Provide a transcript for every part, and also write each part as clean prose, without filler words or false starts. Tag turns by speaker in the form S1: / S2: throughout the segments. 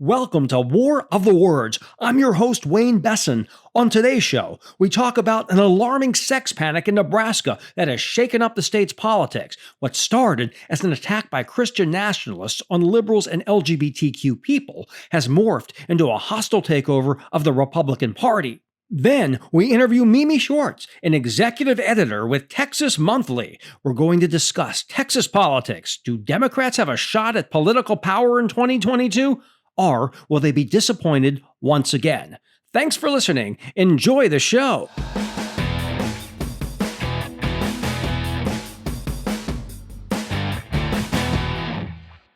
S1: Welcome to War of the Words. I'm your host, Wayne Besen. On today's show, we talk about an alarming sex panic in Nebraska that has shaken up the state's politics. What started as an attack by Christian nationalists on liberals and LGBTQ people has morphed into a hostile takeover of the Republican Party. Then, we interview Mimi Swartz, an executive editor with Texas Monthly. We're going to discuss Texas politics. Do Democrats have a shot at political power in 2022? Or will they be disappointed once again? Thanks for listening. Enjoy the show.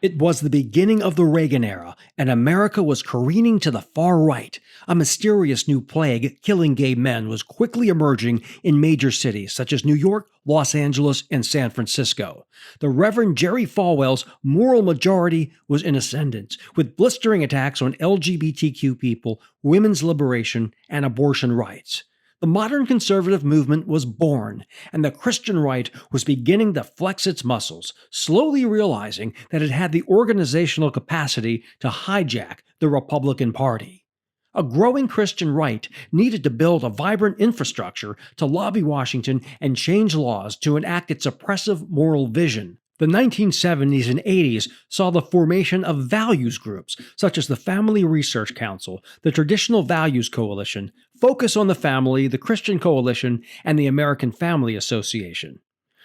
S1: It was the beginning of the Reagan era, and America was careening to the far right. A mysterious new plague killing gay men was quickly emerging in major cities such as New York, Los Angeles, and San Francisco. The Reverend Jerry Falwell's moral majority was in ascendance, with blistering attacks on LGBTQ people, women's liberation, and abortion rights. The modern conservative movement was born, and the Christian right was beginning to flex its muscles, slowly realizing that it had the organizational capacity to hijack the Republican Party. A growing Christian right needed to build a vibrant infrastructure to lobby Washington and change laws to enact its oppressive moral vision. The 1970s and 80s saw the formation of values groups, such as the Family Research Council, the Traditional Values Coalition, Focus on the Family, the Christian Coalition, and the American Family Association.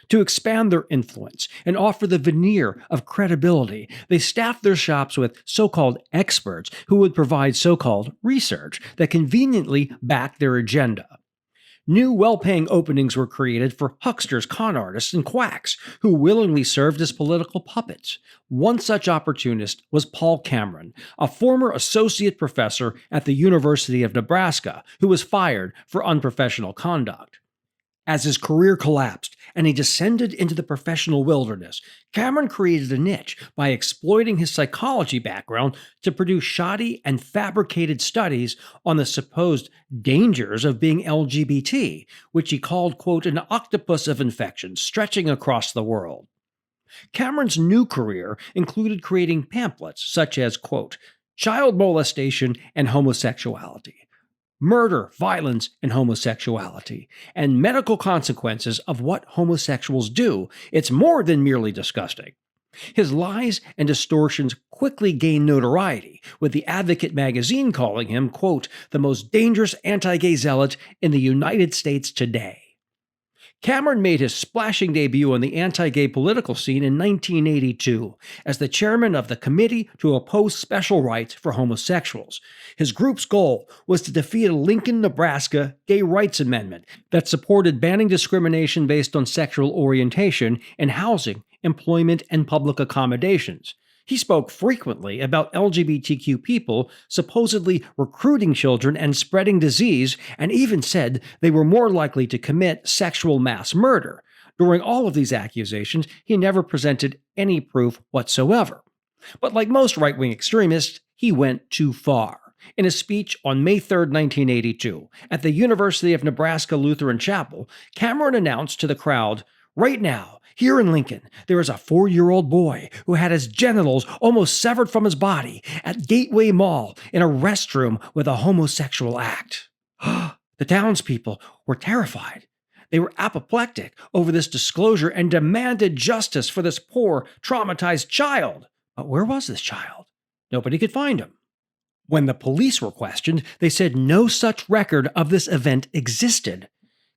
S1: To expand their influence and offer the veneer of credibility, they staffed their shops with so-called experts who would provide so-called research that conveniently backed their agenda. New well-paying openings were created for hucksters, con artists, and quacks who willingly served as political puppets. One such opportunist was Paul Cameron, a former associate professor at the University of Nebraska who was fired for unprofessional conduct. As his career collapsed and he descended into the professional wilderness, Cameron created a niche by exploiting his psychology background to produce shoddy and fabricated studies on the supposed dangers of being LGBT, which he called, quote, an octopus of infection stretching across the world. Cameron's new career included creating pamphlets such as, quote, child molestation and homosexuality, murder, violence, and homosexuality, and medical consequences of what homosexuals do. It's more than merely disgusting. His lies and distortions quickly gained notoriety, with The Advocate magazine calling him, quote, the most dangerous anti-gay zealot in the United States today. Cameron made his splashing debut on the anti-gay political scene in 1982 as the chairman of the Committee to Oppose Special Rights for Homosexuals. His group's goal was to defeat a Lincoln, Nebraska gay rights amendment that supported banning discrimination based on sexual orientation in housing, employment, and public accommodations. He spoke frequently about LGBTQ people supposedly recruiting children and spreading disease, and even said they were more likely to commit sexual mass murder. During all of these accusations, he never presented any proof whatsoever. But like most right-wing extremists, he went too far. In a speech on May 3, 1982, at the University of Nebraska Lutheran Chapel, Cameron announced to the crowd, right now, here in Lincoln, there is a 4-year-old boy who had his genitals almost severed from his body at Gateway Mall in a restroom with a homosexual act. The townspeople were terrified. They were apoplectic over this disclosure and demanded justice for this poor, traumatized child. But where was this child? Nobody could find him. When the police were questioned, they said no such record of this event existed.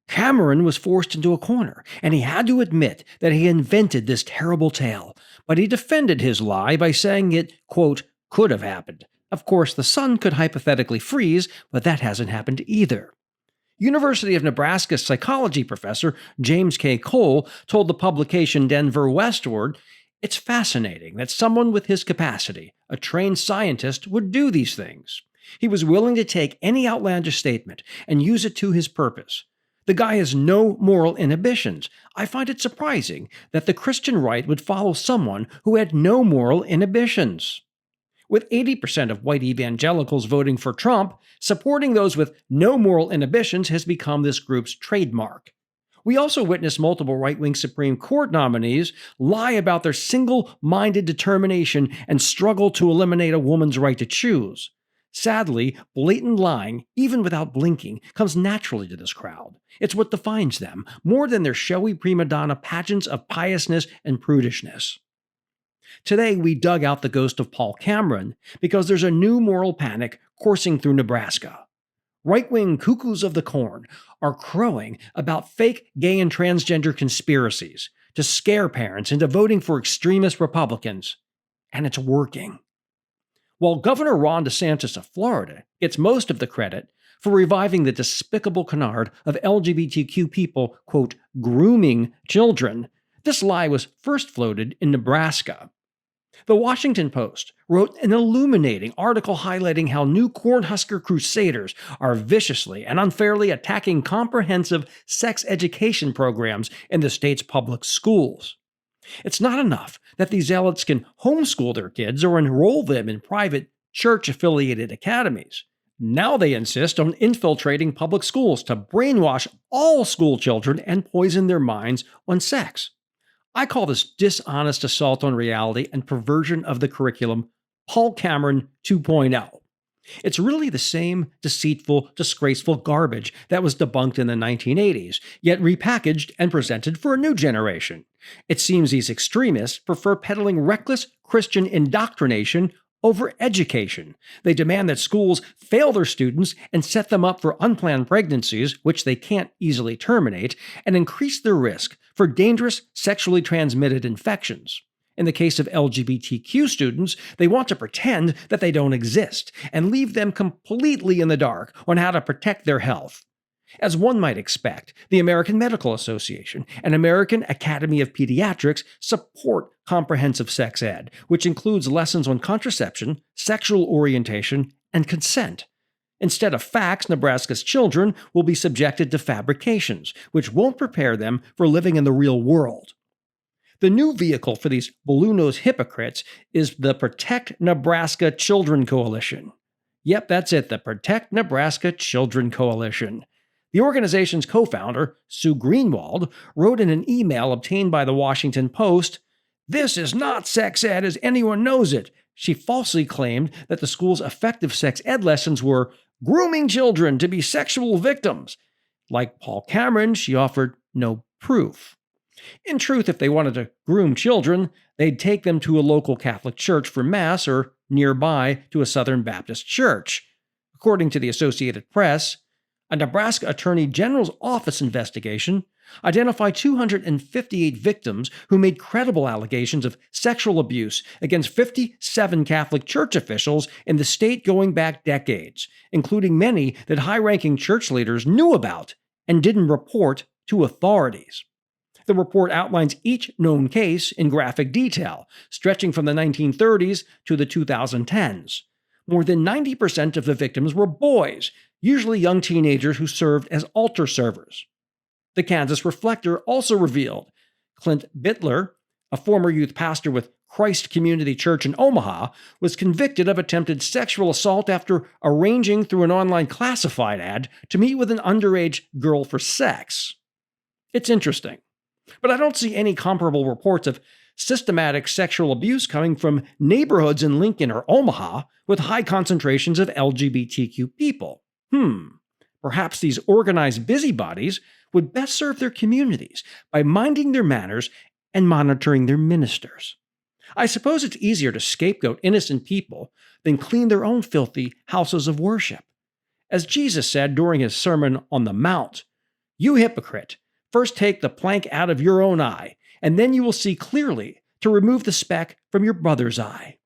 S1: Cameron was forced into a corner, and he had to admit that he invented this terrible tale, but he defended his lie by saying it, quote, could have happened. Of course, the sun could hypothetically freeze, but that hasn't happened either. University of Nebraska psychology professor James K. Cole told the publication Denver Westward, it's fascinating that someone with his capacity, a trained scientist, would do these things. He was willing to take any outlandish statement and use it to his purpose. The guy has no moral inhibitions. I find it surprising that the Christian right would follow someone who had no moral inhibitions. With 80% of white evangelicals voting for Trump, supporting those with no moral inhibitions has become this group's trademark. We also witnessed multiple right-wing Supreme Court nominees lie about their single-minded determination and struggle to eliminate a woman's right to choose. Sadly, blatant lying, even without blinking, comes naturally to this crowd. It's what defines them, more than their showy prima donna pageants of piousness and prudishness. Today, we dug out the ghost of Paul Cameron because there's a new moral panic coursing through Nebraska. Right-wing cuckoos of the corn are crowing about fake gay and transgender conspiracies to scare parents into voting for extremist Republicans. And it's working. While Governor Ron DeSantis of Florida gets most of the credit for reviving the despicable canard of LGBTQ people, quote, grooming children, this lie was first floated in Nebraska. The Washington Post wrote an illuminating article highlighting how new Cornhusker crusaders are viciously and unfairly attacking comprehensive sex education programs in the state's public schools. It's not enough that these zealots can homeschool their kids or enroll them in private church-affiliated academies. Now they insist on infiltrating public schools to brainwash all school children and poison their minds on sex. I call this dishonest assault on reality and perversion of the curriculum Paul Cameron 2.0. It's really the same deceitful, disgraceful garbage that was debunked in the 1980s, yet repackaged and presented for a new generation. It seems these extremists prefer peddling reckless Christian indoctrination over education. They demand that schools fail their students and set them up for unplanned pregnancies, which they can't easily terminate, and increase their risk for dangerous sexually transmitted infections. In the case of LGBTQ students, they want to pretend that they don't exist and leave them completely in the dark on how to protect their health. As one might expect, the American Medical Association and American Academy of Pediatrics support comprehensive sex ed, which includes lessons on contraception, sexual orientation, and consent. Instead of facts, Nebraska's children will be subjected to fabrications, which won't prepare them for living in the real world. The new vehicle for these balloon-nosed hypocrites is the Protect Nebraska Children Coalition. Yep, that's it, the Protect Nebraska Children Coalition. The organization's co-founder, Sue Greenwald, wrote in an email obtained by the Washington Post, "This is not sex ed as anyone knows it." She falsely claimed that the school's effective sex ed lessons were grooming children to be sexual victims. Like Paul Cameron, she offered no proof. In truth, if they wanted to groom children, they'd take them to a local Catholic church for Mass or nearby to a Southern Baptist church. According to the Associated Press, a Nebraska Attorney General's Office investigation identified 258 victims who made credible allegations of sexual abuse against 57 Catholic church officials in the state going back decades, including many that high-ranking church leaders knew about and didn't report to authorities. The report outlines each known case in graphic detail, stretching from the 1930s to the 2010s. More than 90% of the victims were boys, usually young teenagers who served as altar servers. The Kansas Reflector also revealed Clint Bittler, a former youth pastor with Christ Community Church in Omaha, was convicted of attempted sexual assault after arranging through an online classified ad to meet with an underage girl for sex. It's interesting, but I don't see any comparable reports of systematic sexual abuse coming from neighborhoods in Lincoln or Omaha with high concentrations of LGBTQ people. Perhaps these organized busybodies would best serve their communities by minding their manners and monitoring their ministers. I suppose it's easier to scapegoat innocent people than clean their own filthy houses of worship. As Jesus said during his Sermon on the Mount, "You hypocrite, first take the plank out of your own eye, and then you will see clearly to remove the speck from your brother's eye."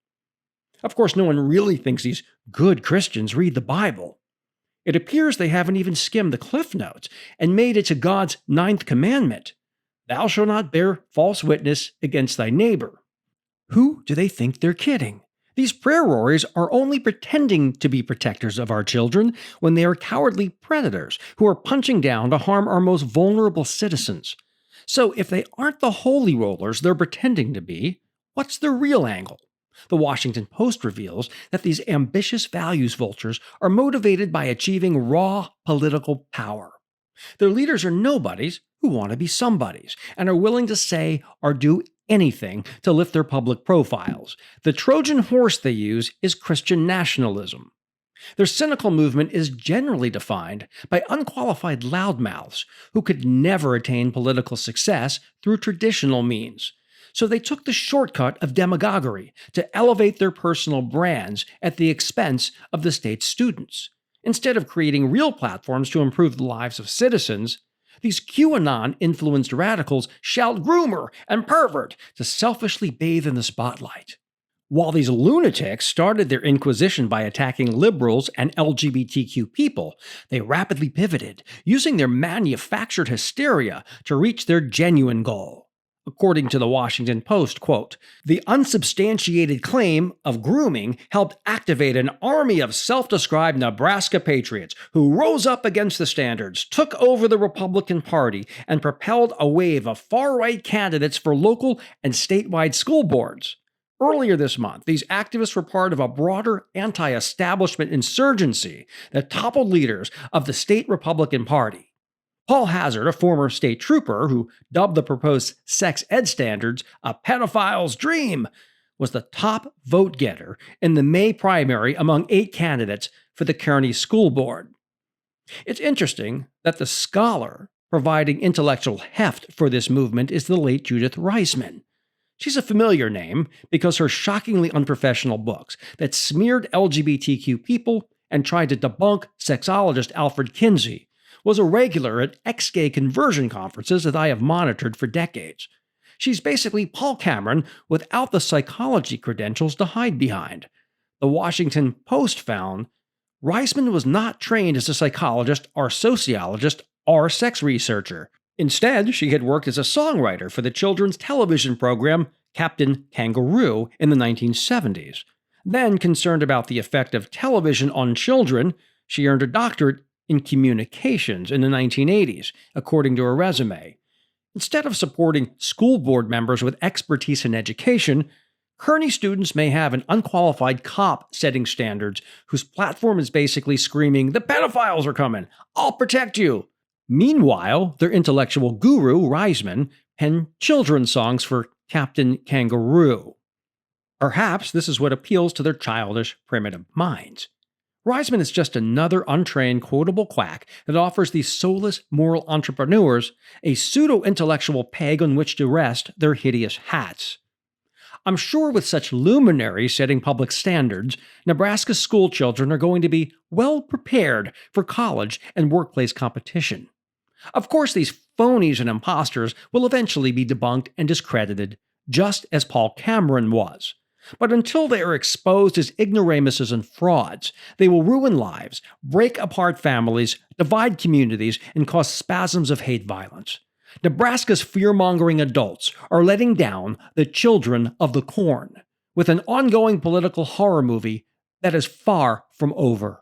S1: Of course, no one really thinks these good Christians read the Bible. It appears they haven't even skimmed the Cliff Notes and made it to God's 9th commandment, "Thou shalt not bear false witness against thy neighbor." Who do they think they're kidding? These prayer warriors are only pretending to be protectors of our children when they are cowardly predators who are punching down to harm our most vulnerable citizens. So if they aren't the holy rollers they're pretending to be, what's their real angle? The Washington Post reveals that these ambitious values vultures are motivated by achieving raw political power. Their leaders are nobodies who want to be somebodies and are willing to say or do anything to lift their public profiles. The Trojan horse they use is Christian nationalism. Their cynical movement is generally defined by unqualified loudmouths who could never attain political success through traditional means. So they took the shortcut of demagoguery to elevate their personal brands at the expense of the state's students. Instead of creating real platforms to improve the lives of citizens, these QAnon influenced radicals shout groomer and pervert to selfishly bathe in the spotlight. While these lunatics started their inquisition by attacking liberals and LGBTQ people, they rapidly pivoted, using their manufactured hysteria to reach their genuine goal. According to the Washington Post, quote, "The unsubstantiated claim of grooming helped activate an army of self-described Nebraska patriots who rose up against the standards, took over the Republican Party, and propelled a wave of far-right candidates for local and statewide school boards." Earlier this month, these activists were part of a broader anti-establishment insurgency that toppled leaders of the state Republican Party. Paul Hazard, a former state trooper who dubbed the proposed sex ed standards a pedophile's dream, was the top vote getter in the May primary among 8 candidates for the Kearney School Board. It's interesting that the scholar providing intellectual heft for this movement is the late Judith Reisman. She's a familiar name because her shockingly unprofessional books that smeared LGBTQ people and tried to debunk sexologist Alfred Kinsey was a regular at ex-gay conversion conferences that I have monitored for decades. She's basically Paul Cameron without the psychology credentials to hide behind. The Washington Post found Reisman was not trained as a psychologist or sociologist or sex researcher. Instead, she had worked as a songwriter for the children's television program Captain Kangaroo in the 1970s. Then, concerned about the effect of television on children, she earned a doctorate in communications in the 1980s, according to her resume. Instead of supporting school board members with expertise in education, Kearney students may have an unqualified cop setting standards whose platform is basically screaming, "The pedophiles are coming! I'll protect you!" Meanwhile, their intellectual guru, Reisman, penned children's songs for Captain Kangaroo. Perhaps this is what appeals to their childish, primitive minds. Reisman is just another untrained, quotable quack that offers these soulless moral entrepreneurs a pseudo-intellectual peg on which to rest their hideous hats. I'm sure with such luminaries setting public standards, Nebraska's school children are going to be well prepared for college and workplace competition. Of course, these phonies and imposters will eventually be debunked and discredited, just as Paul Cameron was. But until they are exposed as ignoramuses and frauds, they will ruin lives, break apart families, divide communities, and cause spasms of hate violence. Nebraska's fear-mongering adults are letting down the children of the corn, with an ongoing political horror movie that is far from over.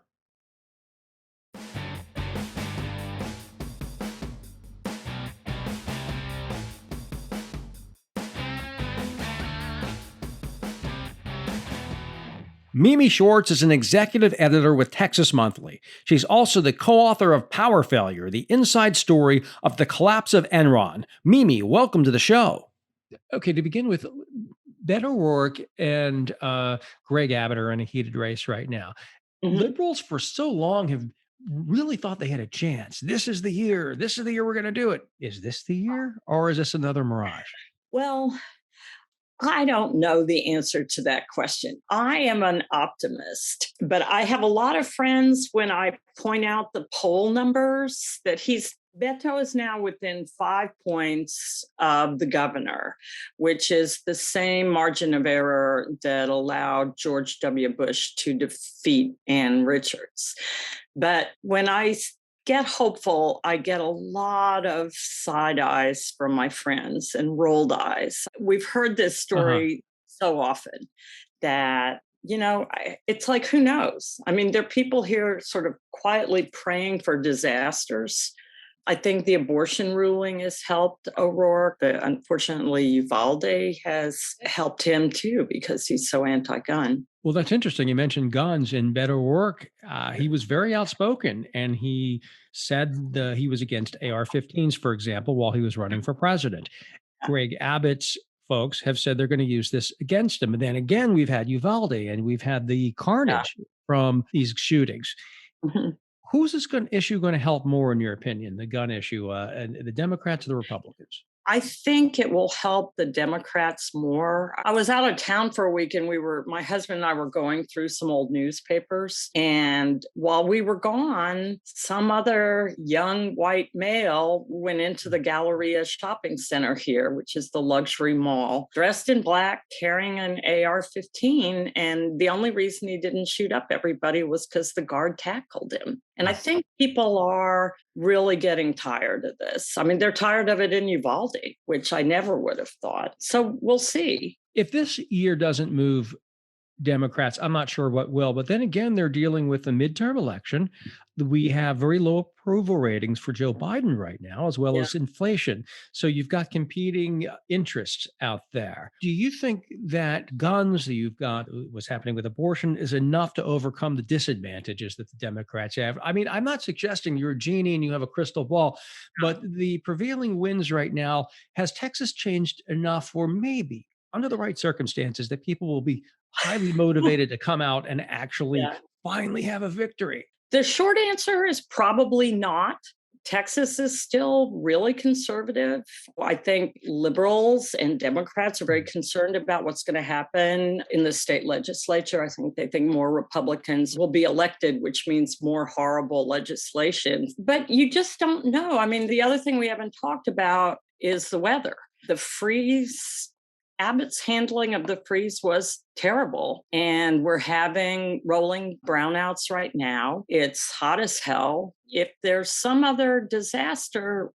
S1: Mimi Swartz is an executive editor with Texas Monthly. She's also the co-author of Power Failure, the inside story of the collapse of Enron. Mimi, welcome to the show. Okay, to begin with, Beto O'Rourke and Greg Abbott are in a heated race right now. Mm-hmm. Liberals for so long have really thought they had a chance. This is the year. This is the year we're going to do it. Is this the year, or is this another mirage?
S2: Well, I don't know the answer to that question. I am an optimist, but I have a lot of friends when I point out the poll numbers that Beto is now within 5 points of the governor, which is the same margin of error that allowed George W. Bush to defeat Ann Richards. But when I get hopeful, I get a lot of side eyes from my friends and rolled eyes. We've heard this story so often that, it's like, who knows? I mean, there are people here sort of quietly praying for disasters I think the abortion ruling has helped O'Rourke. Unfortunately, Uvalde has helped him too because he's so anti-gun.
S1: Well, that's interesting. You mentioned guns. In Beto O'Rourke, he was very outspoken, and he said he was against AR-15s, for example, while he was running for president. Greg Abbott's folks have said they're going to use this against him. And then again, we've had Uvalde, and we've had the carnage from these shootings.
S2: Mm-hmm.
S1: Who's this issue going to help more, in your opinion, the gun issue, and the Democrats or the Republicans?
S2: I think it will help the Democrats more. I was out of town for a week and my husband and I were going through some old newspapers. And while we were gone, some other young white male went into the Galleria shopping center here, which is the luxury mall, dressed in black, carrying an AR-15. And the only reason he didn't shoot up everybody was because the guard tackled him. And I think people are really getting tired of this. I mean, they're tired of it in Uvalde, which I never would have thought. So we'll see.
S1: If this year doesn't move Democrats, I'm not sure what will. But then again, they're dealing with the midterm election. We have very low approval ratings for Joe Biden right now, as well as inflation. So you've got competing interests out there. Do you think that guns that you've got, what's happening with abortion, is enough to overcome the disadvantages that the Democrats have? I mean, I'm not suggesting you're a genie and you have a crystal ball, but the prevailing winds right now, has Texas changed enough, or maybe under the right circumstances, that people will be highly motivated to come out and actually finally have a victory?
S2: The short answer is probably not. Texas is still really conservative. I think liberals and Democrats are very concerned about what's going to happen in the state legislature. I think they think more Republicans will be elected, which means more horrible legislation. But you just don't know. I mean, the other thing we haven't talked about is the weather. The freeze, Abbott's handling of the freeze was terrible. And we're having rolling brownouts right now. It's hot as hell. If there's some other disaster,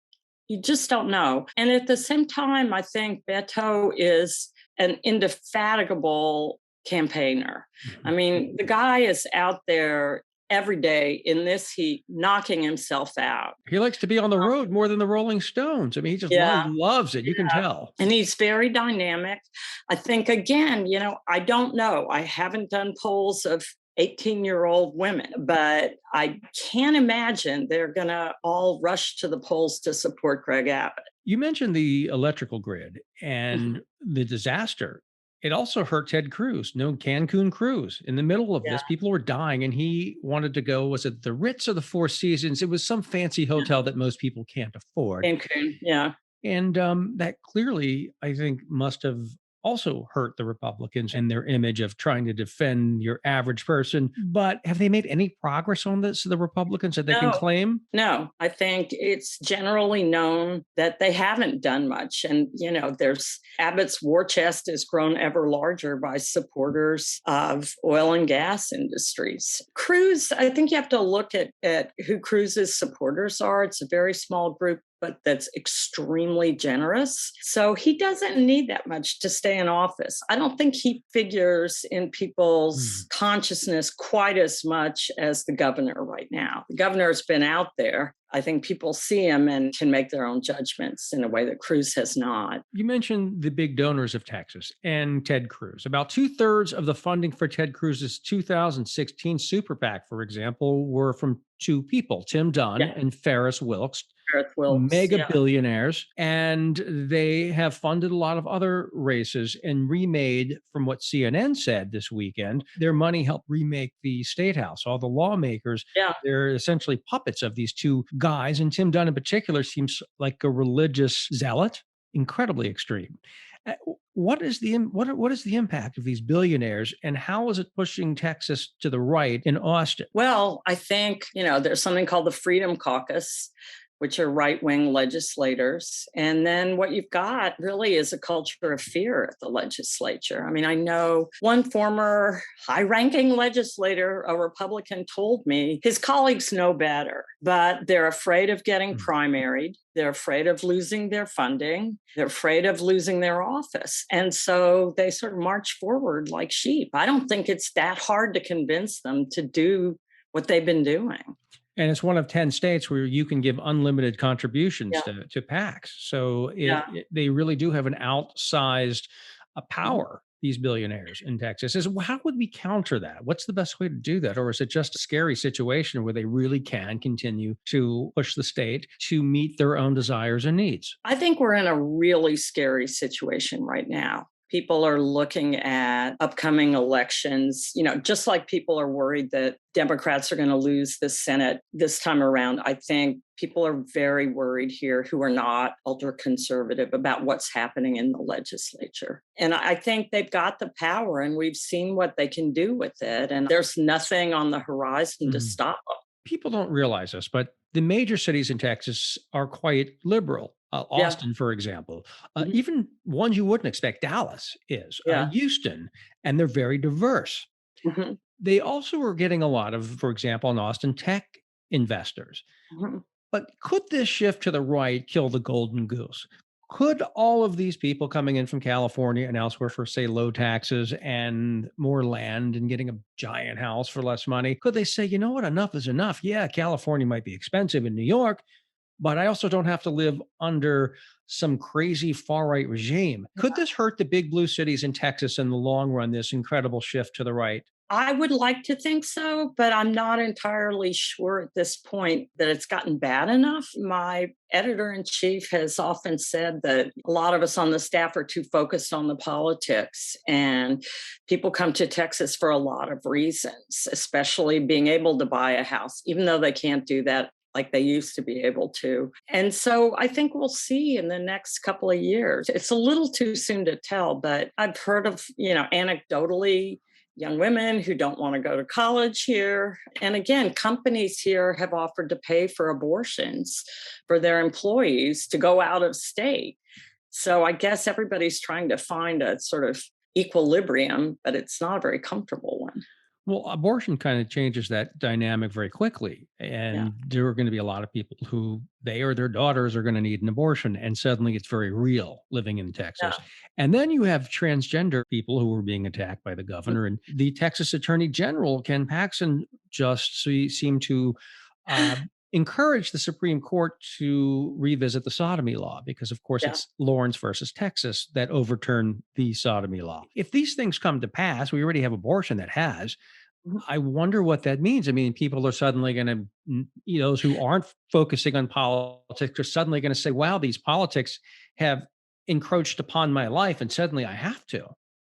S2: you just don't know. And at the same time, I think Beto is an indefatigable campaigner. I mean, the guy is out there every day in this heat, knocking himself out.
S1: He likes to be on the road more than the Rolling Stones. I mean, he just loves it. You can tell.
S2: And he's very dynamic. I think, again, I don't know. I haven't done polls of 18-year-old women, but I can't imagine they're going to all rush to the polls to support Greg Abbott.
S1: You mentioned the electrical grid and the disaster. It also hurt Ted Cruz, no Cancun cruise. In the middle of this, people were dying, and he wanted to go, was it the Ritz or the Four Seasons? It was some fancy hotel that most people can't afford.
S2: Cancun, yeah.
S1: And that clearly, I think, must have also hurt the Republicans and their image of trying to defend your average person. But have they made any progress on this, the Republicans, that they can claim?
S2: No, I think it's generally known that they haven't done much. And, there's Abbott's war chest has grown ever larger by supporters of oil and gas industries. Cruz, I think you have to look at who Cruz's supporters are. It's a very small group, but that's extremely generous. So he doesn't need that much to stay in office. I don't think he figures in people's consciousness quite as much as the governor right now. The governor's been out there. I think people see him and can make their own judgments in a way that Cruz has not.
S1: You mentioned the big donors of Texas and Ted Cruz. About 2/3 of the funding for Ted Cruz's 2016 super PAC, for example, were from two people, Tim Dunn and Ferris Wilks. Mega billionaires, and they have funded a lot of other races and remade, from what CNN said this weekend, their money helped remake the State House. All the lawmakers, they're essentially puppets of these two guys, and Tim Dunn in particular seems like a religious zealot, incredibly extreme. What is the impact of these billionaires, and how is it pushing Texas to the right in Austin?
S2: Well, I think, there's something called the Freedom Caucus, which are right-wing legislators. And then what you've got really is a culture of fear at the legislature. I mean, I know one former high-ranking legislator, a Republican, told me his colleagues know better, but they're afraid of getting primaried. They're afraid of losing their funding. They're afraid of losing their office. And so they sort of march forward like sheep. I don't think it's that hard to convince them to do what they've been doing.
S1: And it's one of 10 states where you can give unlimited contributions
S2: Yeah.
S1: to PACs. So
S2: Yeah.
S1: they really do have an outsized
S2: Mhm.
S1: power, these billionaires in Texas. How would we counter that? What's the best way to do that? Or is it just a scary situation where they really can continue to push the state to meet their own desires and needs?
S2: I think we're in a really scary situation right now. People are looking at upcoming elections, just like people are worried that Democrats are going to lose the Senate this time around. I think people are very worried here who are not ultra conservative about what's happening in the legislature. And I think they've got the power and we've seen what they can do with it. And there's nothing on the horizon to
S1: Mhm.
S2: stop them.
S1: People don't realize this, but the major cities in Texas are quite liberal.
S2: Yeah.
S1: Austin, for example,
S2: Mhm.
S1: even ones you wouldn't expect. Dallas is,
S2: Yeah.
S1: Houston, and they're very diverse.
S2: Mhm.
S1: They also are getting a lot of, for example, in Austin, tech investors.
S2: Mhm.
S1: But could this shift to the right kill the golden goose? Could all of these people coming in from California and elsewhere for, say, low taxes and more land and getting a giant house for less money, could they say, you know what, enough is enough? Yeah, California might be expensive in New York, but I also don't have to live under some crazy far right regime. Could this hurt the big blue cities in Texas in the long run, this incredible shift to the right?
S2: I would like to think so, but I'm not entirely sure at this point that it's gotten bad enough. My editor in chief has often said that a lot of us on the staff are too focused on the politics, and people come to Texas for a lot of reasons, especially being able to buy a house, even though they can't do that like they used to be able to. And so I think we'll see in the next couple of years. It's a little too soon to tell, but I've heard of, anecdotally, young women who don't want to go to college here. And again, companies here have offered to pay for abortions for their employees to go out of state. So I guess everybody's trying to find a sort of equilibrium, but it's not a very comfortable one.
S1: Well, abortion kind of changes that dynamic very quickly.
S2: Yeah.
S1: And there are going to be a lot of people who they or their daughters are going to need an abortion. And suddenly it's very real living in Texas.
S2: Yeah.
S1: And then you have transgender people who are being attacked by the governor. And the Texas Attorney General, Ken Paxton, seemed to uh, encourage the Supreme Court to revisit the sodomy law because, of course,
S2: Yeah.
S1: it's Lawrence versus Texas that overturned the sodomy law. If these things come to pass, we already have abortion that has.
S2: Mhm.
S1: I wonder what that means. I mean, people are suddenly going to, those who aren't focusing on politics are suddenly going to say, wow, these politics have encroached upon my life and suddenly I have to.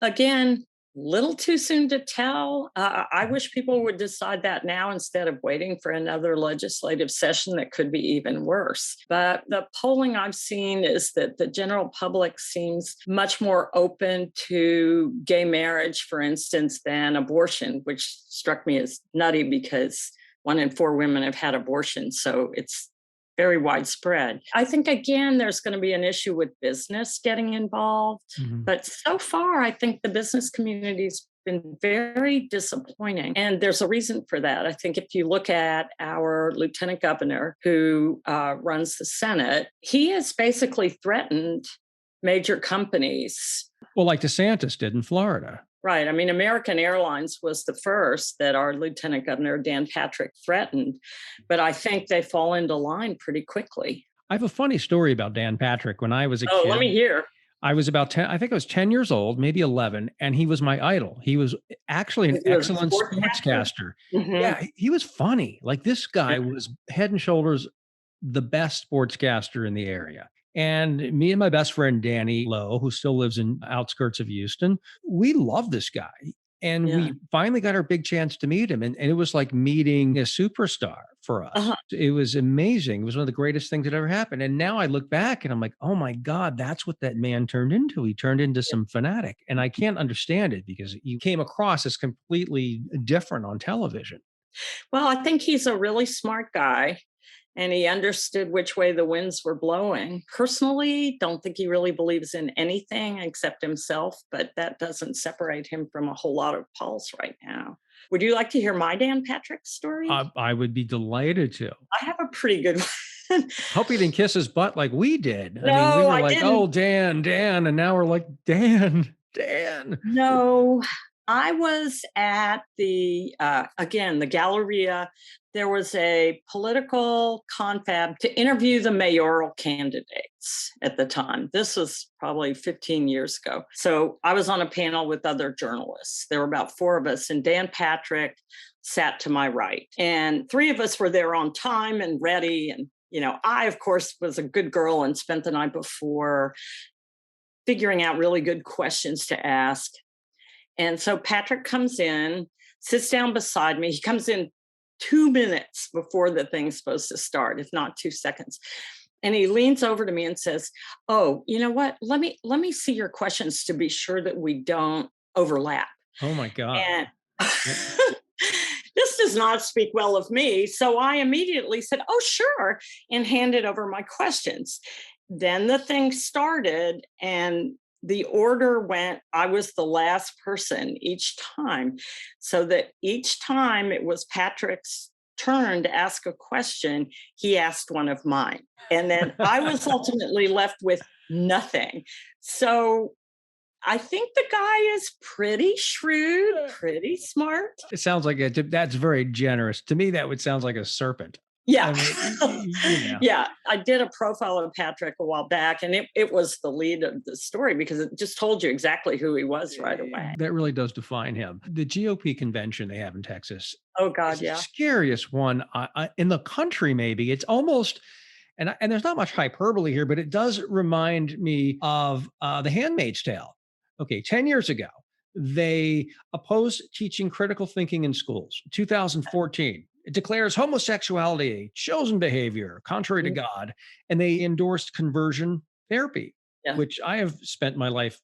S2: Again, little too soon to tell. I wish people would decide that now instead of waiting for another legislative session that could be even worse. But the polling I've seen is that the general public seems much more open to gay marriage, for instance, than abortion, which struck me as nutty because 1 in 4 women have had abortions. So it's very widespread. I think, again, there's going to be an issue with business getting involved.
S1: Mhm.
S2: But so far, I think the business community's been very disappointing. And there's a reason for that. I think if you look at our lieutenant governor who runs the Senate, he has basically threatened major companies.
S1: Well, like DeSantis did in Florida.
S2: Right. I mean, American Airlines was the first that our Lieutenant Governor, Dan Patrick, threatened. But I think they fall into line pretty quickly.
S1: I have a funny story about Dan Patrick. When I was a
S2: Oh,
S1: kid,
S2: let me hear.
S1: I was about 10, I think I was 10 years old, maybe 11, and he was my idol. He was actually an
S2: Was he a
S1: excellent
S2: sportscaster?
S1: sportscaster.
S2: Mhm.
S1: Yeah, he was funny. Like this
S2: Yeah.
S1: guy was head and shoulders the best sportscaster in the area. And me and my best friend Danny Lowe, who still lives in outskirts of Houston, we love this guy. And
S2: Yeah.
S1: we finally got our big chance to meet him. And it was like meeting a superstar for us.
S2: Uh-huh.
S1: It was amazing. It was one of the greatest things that ever happened. And now I look back and I'm like, oh my God, that's what that man turned into. He turned into some fanatic. And I can't understand it because he came across as completely different on television.
S2: Well, I think he's a really smart guy and he understood which way the winds were blowing. Personally, don't think he really believes in anything except himself, but that doesn't separate him from a whole lot of Pauls right now. Would you like to hear my Dan Patrick story?
S1: I would be delighted to.
S2: I have a pretty good one.
S1: Hope he didn't kiss his butt like we did. I mean, we
S2: No,
S1: were
S2: I
S1: like,
S2: didn't.
S1: oh, Dan, Dan. And now we're like, Dan, Dan.
S2: No, I was at again, the Galleria. There was a political confab to interview the mayoral candidates at the time. This was probably 15 years ago. So I was on a panel with other journalists. There were about 4 of us, and Dan Patrick sat to my right. And 3 of us were there on time and ready. And, I, of course, was a good girl and spent the night before figuring out really good questions to ask. And so Patrick comes in, sits down beside me. He comes in 2 minutes before the thing's supposed to start, if not 2 seconds. And he leans over to me and says, "Oh, you know what? Let me see your questions to be sure that we don't overlap."
S1: Oh my God.
S2: And this does not speak well of me. So I immediately said, "Oh, sure," and handed over my questions. Then the thing started, and the order went, I was the last person each time, so that each time it was Patrick's turn to ask a question, he asked one of mine. And then I was ultimately left with nothing. So I think the guy is pretty shrewd, pretty smart.
S1: It sounds like that's very generous. To me, that would sound like a serpent.
S2: Yeah.
S1: I mean,
S2: Yeah. I did a profile of Patrick a while back, and it was the lead of the story because it just told you exactly who he was right away.
S1: That really does define him. The GOP convention they have in Texas.
S2: Oh, God,
S1: is the
S2: yeah.
S1: scariest one in the country, maybe. It's almost, and there's not much hyperbole here, but it does remind me of The Handmaid's Tale. Okay, 10 years ago, they opposed teaching critical thinking in schools. 2014. It declares homosexuality a chosen behavior contrary to God, and they endorsed conversion therapy,
S2: Yeah.
S1: which I have spent my life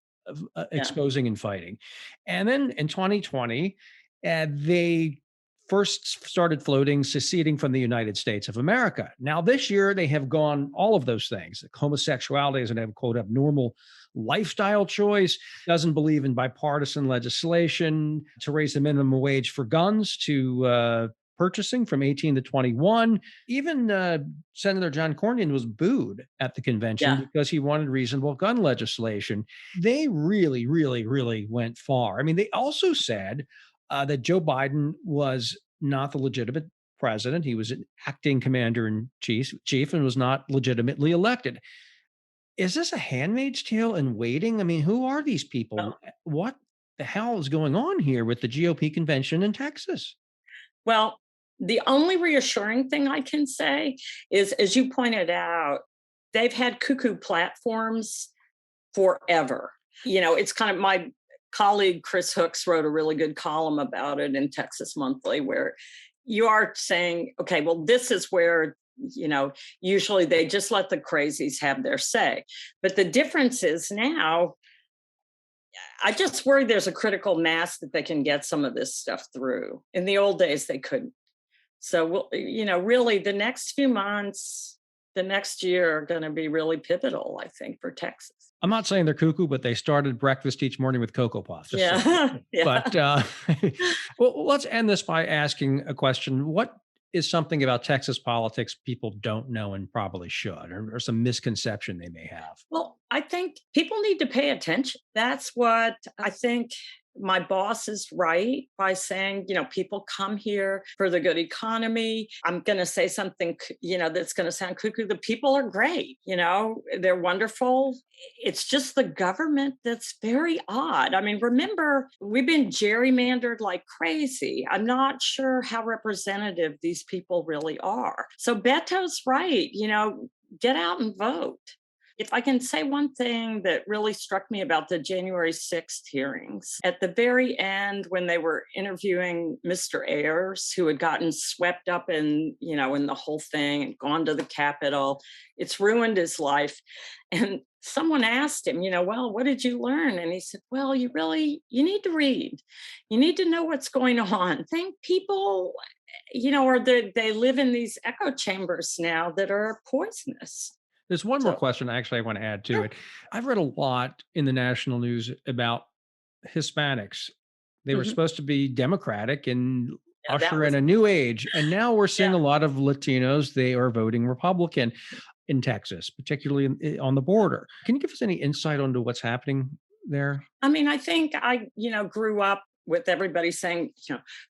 S1: exposing and fighting. And then in 2020, they first started floating seceding from the United States of America. Now, this year, they have gone all of those things. Homosexuality is an quote abnormal lifestyle choice, doesn't believe in bipartisan legislation to raise the minimum wage for guns to purchasing from 18 to 21. Even Senator John Cornyn was booed at the convention because he wanted reasonable gun legislation. They really, really, really went far. I mean, they also said that Joe Biden was not the legitimate president. He was an acting commander in chief and was not legitimately elected. Is this a Handmaid's Tale in waiting? I mean, who are these people?
S2: No.
S1: What the hell is going on here with the GOP convention in Texas?
S2: Well, the only reassuring thing I can say is, as you pointed out, they've had cuckoo platforms forever. It's kind of, my colleague Chris Hooks wrote a really good column about it in Texas Monthly, where you are saying, okay, well, this is where, usually they just let the crazies have their say. But the difference is now, I just worry there's a critical mass that they can get some of this stuff through. In the old days, they couldn't. So, really the next few months, the next year are going to be really pivotal, I think, for Texas.
S1: I'm not saying they're cuckoo, but they started breakfast each morning with Cocoa Puffs.
S2: Yeah.
S1: But well, let's end this by asking a question. What is something about Texas politics people don't know and probably should, or some misconception they may have?
S2: Well, I think people need to pay attention. That's what I think. My boss is right by saying, people come here for the good economy. I'm going to say something, that's going to sound cuckoo. The people are great. They're wonderful. It's just the government that's very odd. I mean, remember, we've been gerrymandered like crazy. I'm not sure how representative these people really are. So Beto's right. Get out and vote. If I can say one thing that really struck me about the January 6th hearings, at the very end, when they were interviewing Mr. Ayers, who had gotten swept up in the whole thing and gone to the Capitol, it's ruined his life. And someone asked him, well, what did you learn? And he said, well, you need to read. You need to know what's going on. Think people, or they live in these echo chambers now that are poisonous.
S1: There's one more question I want to add to it. I've read a lot in the national news about Hispanics. They were supposed to be democratic and usher in a new age. And now we're seeing a lot of Latinos. They are voting Republican in Texas, particularly on the border. Can you give us any insight onto what's happening there?
S2: I mean, I think I grew up with everybody saying,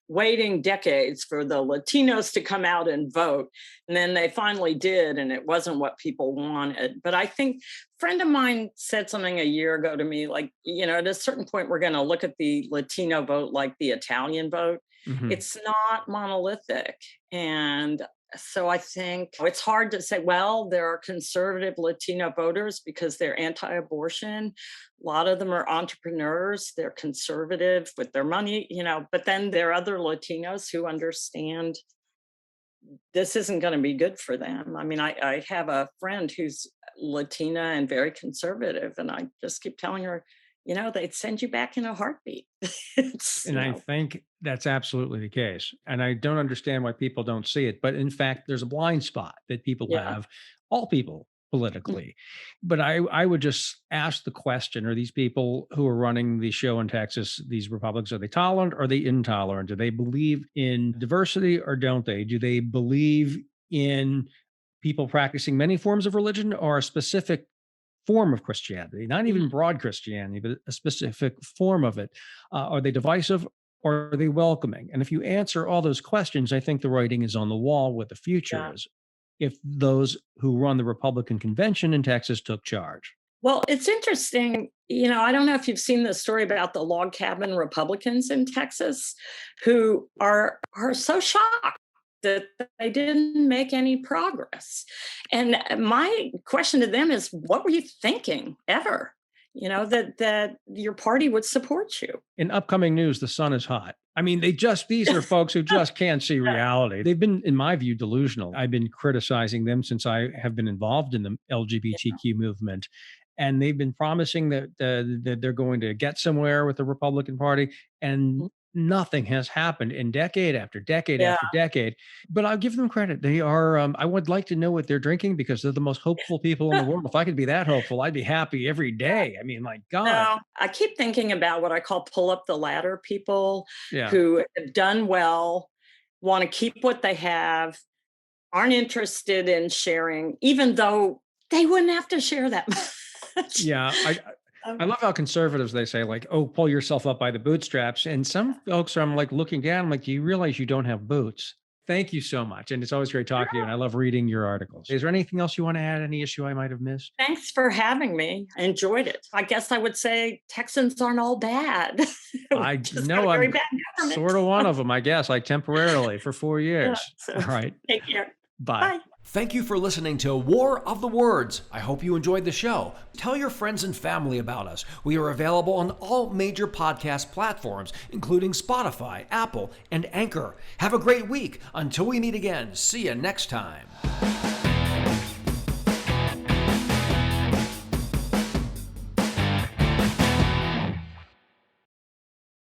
S2: waiting decades for the Latinos to come out and vote. And then they finally did, and it wasn't what people wanted. But I think a friend of mine said something a year ago to me, like, at a certain point, we're going to look at the Latino vote like the Italian vote.
S1: Mhm.
S2: It's not monolithic. And so I think it's hard to say, well, there are conservative Latino voters because they're anti-abortion. A lot of them are entrepreneurs. They're conservative with their money, but then there are other Latinos who understand this isn't going to be good for them. I mean, I have a friend who's Latina and very conservative, and I just keep telling her, they'd send you back in a heartbeat.
S1: And I think that's absolutely the case. And I don't understand why people don't see it. But in fact, there's a blind spot that people
S2: Yeah.
S1: have, all people politically. But I would just ask the question, are these people who are running the show in Texas, these Republicans, are they tolerant or are they intolerant? Do they believe in diversity or don't they? Do they believe in people practicing many forms of religion or a specific form of Christianity, not even broad Christianity, but a specific form of it? Are they divisive or are they welcoming? And if you answer all those questions, I think the writing is on the wall what the future
S2: Yeah.
S1: is if those who run the Republican convention in Texas took charge.
S2: Well, it's interesting. I don't know if you've seen the story about the log cabin Republicans in Texas who are so shocked that they didn't make any progress. And my question to them is, what were you thinking ever? That your party would support you.
S1: In upcoming news, the sun is hot. I mean, these are folks who just can't see reality. They've been, in my view, delusional. I've been criticizing them since I have been involved in the LGBTQ movement. And they've been promising that they're going to get somewhere with the Republican Party. And nothing has happened in decade after decade after decade. But I'll give them credit. They are, I would like to know what they're drinking because they're the most hopeful people in the world. If I could be that hopeful, I'd be happy every day. I mean, my God.
S2: No, I keep thinking about what I call pull up the ladder people
S1: Yeah.
S2: who have done well, want to keep what they have, aren't interested in sharing, even though they wouldn't have to share that much.
S1: Yeah. I love how conservatives, they say like, oh, pull yourself up by the bootstraps. And some folks I'm like looking down, I'm like, do you realize you don't have boots? Thank you so much. And it's always great talking to you. And I love reading your articles. Is there anything else you want to add? Any issue I might have missed?
S2: Thanks for having me. I enjoyed it. I guess I would say Texans aren't all bad.
S1: I know I'm sort of one of them, I guess, like temporarily for 4 years. All right.
S2: Take care.
S1: Bye.
S2: Bye.
S1: Thank you for listening to War of the Words. I hope you enjoyed the show. Tell your friends and family about us. We are available on all major podcast platforms, including Spotify, Apple, and Anchor. Have a great week. Until we meet again, see you next time.